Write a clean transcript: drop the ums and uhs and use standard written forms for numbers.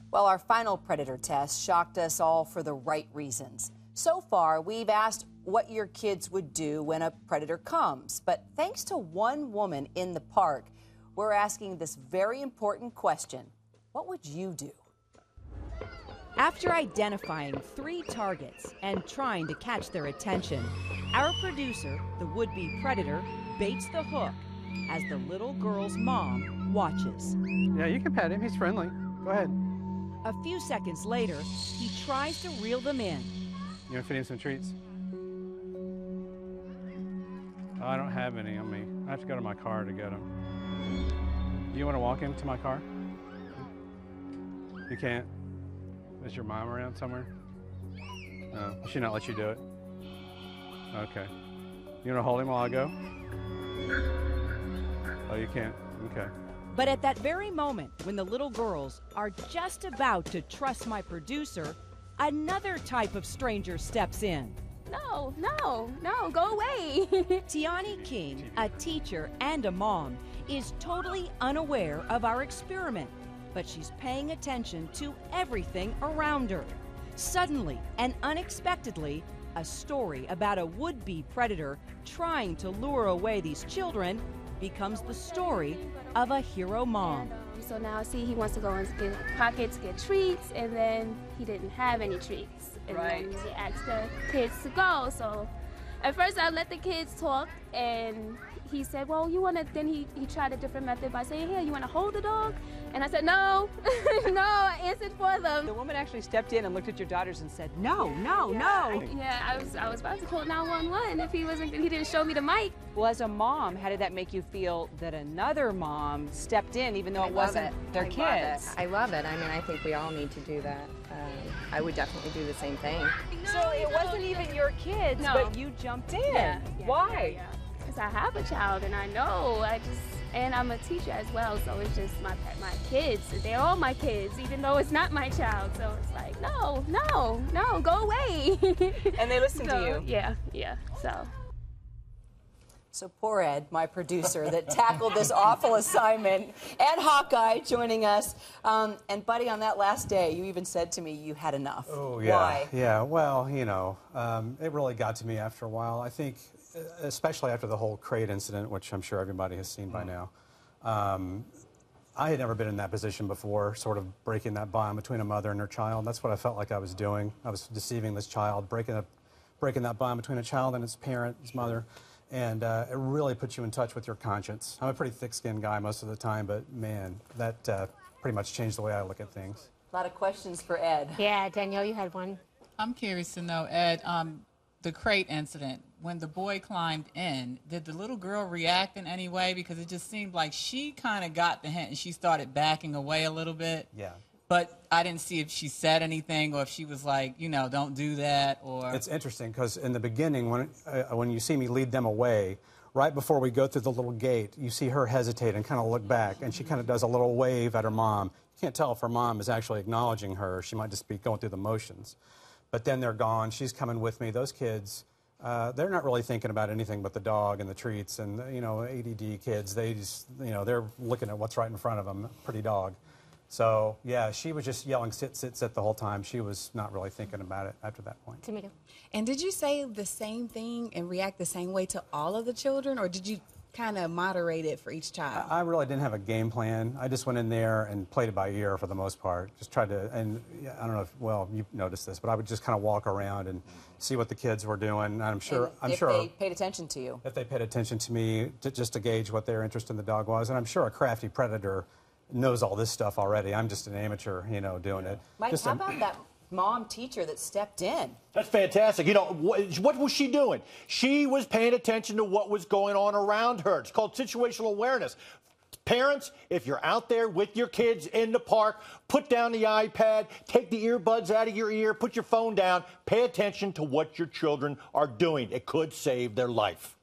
Well, our final predator test shocked us all for the right reasons. So far, we've asked what your kids would do when a predator comes. But thanks to one woman in the park, we're asking this very important question. What would you do? After identifying 3 targets and trying to catch their attention, our producer, the would-be predator, baits the hook as the little girl's mom watches. Yeah, you can pet him. He's friendly. Go ahead. A few seconds later, he tries to reel them in. You want to feed him some treats? Oh, I don't have any on me. I have to go to my car to get them. Do you want to walk him to my car? You can't? Is your mom around somewhere? No. Does she not let you do it? Okay. You want to hold him while I go? Oh, you can't? Okay. But at that very moment, when the little girls are just about to trust my producer, another type of stranger steps in. No, go away. Tiani King, a teacher and a mom, is totally unaware of our experiment, but she's paying attention to everything around her. Suddenly and unexpectedly, a story about a would-be predator trying to lure away these children becomes the story of a hero mom. So now see, he wants to go and get pockets, get treats, and then he didn't have any treats. And then he asked the kids to go. So at first I let the kids talk, and he said, well, you want to, then he tried a different method by saying, here, you want to hold the dog? And I said, no, no, I answered for them. The woman actually stepped in and looked at your daughters and said, no. Yeah, I was about to call 911 if he didn't show me the mic. Well, as a mom, how did that make you feel that another mom stepped in even though it wasn't their kids? I love it. I mean, I think we all need to do that. I would definitely do the same thing. So it wasn't even your kids, but you jumped in. Yeah. Why? Because I have a child, and I know, and I'm a teacher as well, so it's just my kids. They're all my kids, even though it's not my child. So it's like, no, go away. And they listened to you. Yeah, So poor Ed, my producer, that tackled this awful assignment, and Hawkeye joining us. And Buddy, on that last day, you even said to me you had enough. Oh, yeah. Why? Yeah, well, you know, it really got to me after a while. I think, especially after the whole crate incident, which I'm sure everybody has seen by now. I had never been in that position before, sort of breaking that bond between a mother and her child. That's what I felt like I was doing. I was deceiving this child, breaking that bond between a child and its parent, its mother. And it really puts you in touch with your conscience. I'm a pretty thick-skinned guy most of the time, but man, that pretty much changed the way I look at things. A lot of questions for Ed. Yeah, Danielle, you had one. I'm curious to know, Ed, the crate incident, when the boy climbed in, did the little girl react in any way? Because it just seemed like she kind of got the hint and she started backing away a little bit. Yeah. But I didn't see if she said anything or if she was like, you know, don't do that. Or it's interesting because in the beginning, when you see me lead them away, right before we go through the little gate, you see her hesitate and kind of look back, and she kind of does a little wave at her mom. You can't tell if her mom is actually acknowledging her. She might just be going through the motions. But then they're gone. She's coming with me. Those kids, they're not really thinking about anything but the dog and the treats. And, you know, ADD kids, they just, you know, they're looking at what's right in front of them, pretty dog. So, yeah, she was just yelling, sit, sit, sit the whole time. She was not really thinking about it after that point. Tamika. And did you say the same thing and react the same way to all of the children, or did you kind of moderate it for each child? I really didn't have a game plan. I just went in there and played it by ear for the most part. Just tried to, and I don't know if, well, you've noticed this, but I would just kind of walk around and see what the kids were doing. And I'm sure if they paid attention to you. If they paid attention to me, just to gauge what their interest in the dog was. And I'm sure a crafty predator knows all this stuff already. I'm just an amateur, you know, doing it. Mike, how about that mom teacher that stepped in? That's fantastic. You know, what was she doing? She was paying attention to what was going on around her. It's called situational awareness. Parents, if you're out there with your kids in the park, put down the iPad, take the earbuds out of your ear, put your phone down, pay attention to what your children are doing. It could save their life.